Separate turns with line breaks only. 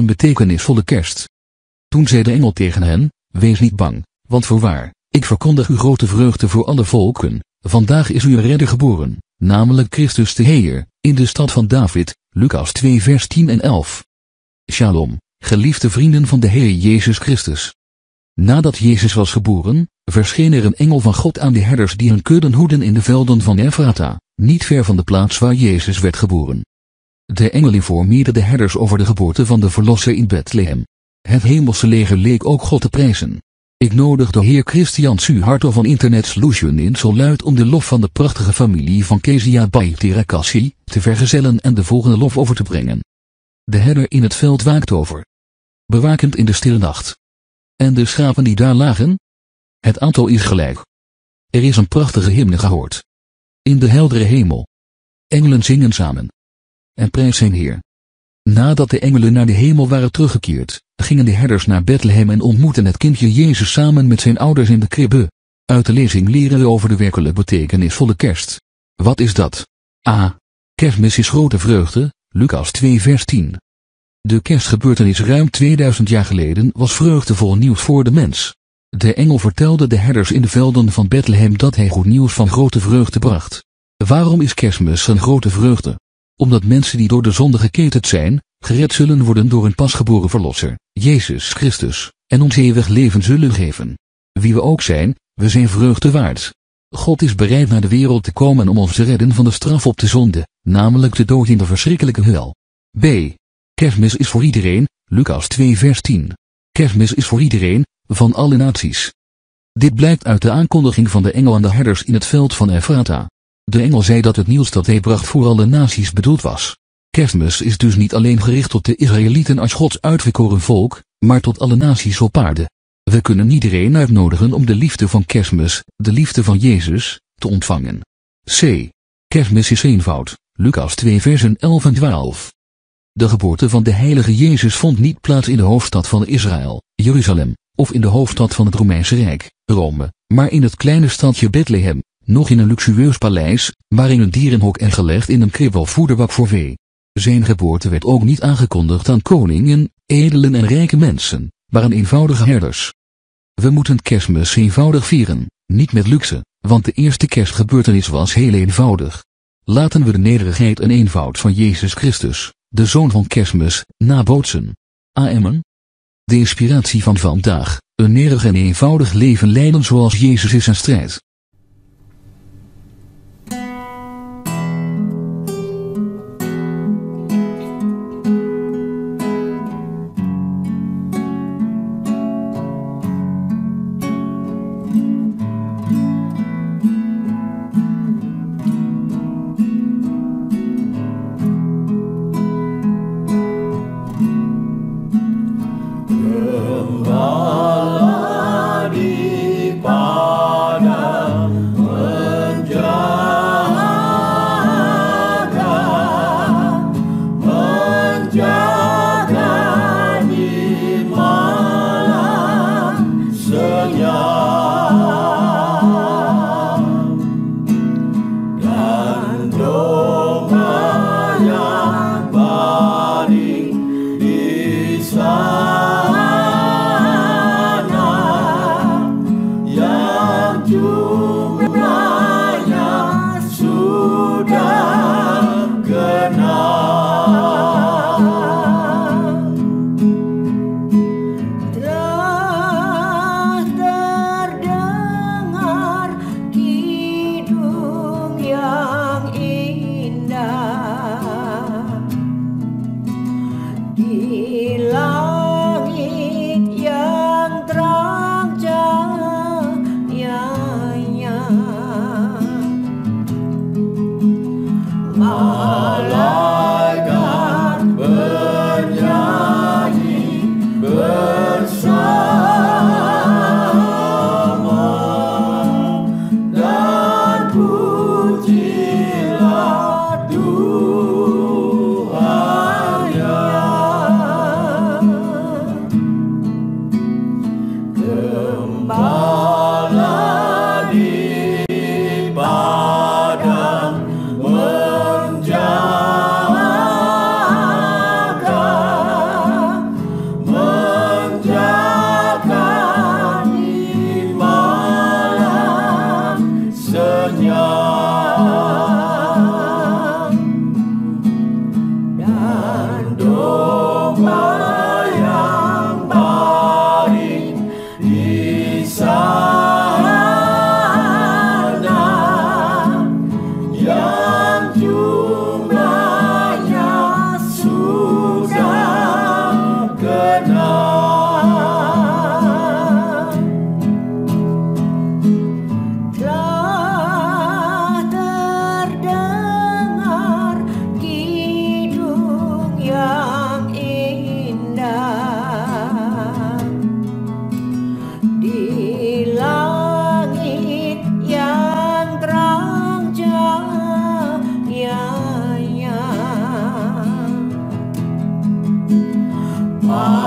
betekenisvolle kerst. Toen zei de engel tegen hen: wees niet bang, want voorwaar, ik verkondig u grote vreugde voor alle volken. Vandaag is u een redder geboren, namelijk Christus de Heer, in de stad van David. Lucas 2 vers 10 en 11. Shalom, geliefde vrienden van de Heer Jezus Christus. Nadat Jezus was geboren, verscheen er een engel van God aan de herders die hun kudden hoeden in de velden van Ephrata, niet ver van de plaats waar Jezus werd geboren. De engel informeerde de herders over de geboorte van de Verlosser in Bethlehem. Het hemelse leger leek ook God te prijzen. Ik nodig de heer Christian Suharto van Internet Solution in zo luid om de lof van de prachtige familie van Kezia bij Terakassi te vergezellen en de volgende lof over te brengen. De herder in het veld waakt over. Bewakend in de stille nacht. En de schapen die daar lagen? Het aantal is gelijk. Er is een prachtige hymne gehoord. In de heldere hemel. Engelen zingen samen. En prijs zijn Heer. Nadat de engelen naar de hemel waren teruggekeerd, gingen de herders naar Bethlehem en ontmoetten het kindje Jezus samen met zijn ouders in de kribbe. Uit de lezing leren we over de werkelijk betekenisvolle kerst. Wat is dat? A. Kerstmis is grote vreugde, Lucas 2 vers 10. De kerstgebeurtenis ruim 2000 jaar geleden was vreugdevol nieuws voor de mens. De engel vertelde de herders in de velden van Bethlehem dat hij goed nieuws van grote vreugde bracht. Waarom is Kerstmis een grote vreugde? Omdat mensen die door de zonde geketend zijn, gered zullen worden door een pasgeboren Verlosser, Jezus Christus, en ons eeuwig leven zullen geven. Wie we ook zijn, we zijn vreugde waard. God is bereid naar de wereld te komen om ons te redden van de straf op de zonde, namelijk de dood in de verschrikkelijke hel. B. Kerstmis is voor iedereen, Lucas 2 vers 10. Kerstmis is voor iedereen, van alle naties. Dit blijkt uit de aankondiging van de engel aan de herders in het veld van Ephrata. De engel zei dat het nieuws dat hij bracht voor alle naties bedoeld was. Kerstmis is dus niet alleen gericht tot de Israëlieten als Gods uitverkoren volk, maar tot alle naties op aarde. We kunnen iedereen uitnodigen om de liefde van Kerstmis, de liefde van Jezus, te ontvangen. C. Kerstmis is eenvoud, Lucas 2 versen 11 en 12. De geboorte van de heilige Jezus vond niet plaats in de hoofdstad van Israël, Jeruzalem, of in de hoofdstad van het Romeinse Rijk, Rome, maar in het kleine stadje Bethlehem, nog in een luxueus paleis, waarin een dierenhok en gelegd in een krib of voederbak voor vee. Zijn geboorte werd ook niet aangekondigd aan koningen, edelen en rijke mensen, maar aan eenvoudige herders. We moeten Kerstmis eenvoudig vieren, niet met luxe, want de eerste kerstgebeurtenis was heel eenvoudig. Laten we de nederigheid en eenvoud van Jezus Christus, de zoon van Kerstmis, nabootsen. Amen. De inspiratie van vandaag, een nederig en eenvoudig leven leiden zoals Jezus is en strijd.
Ah.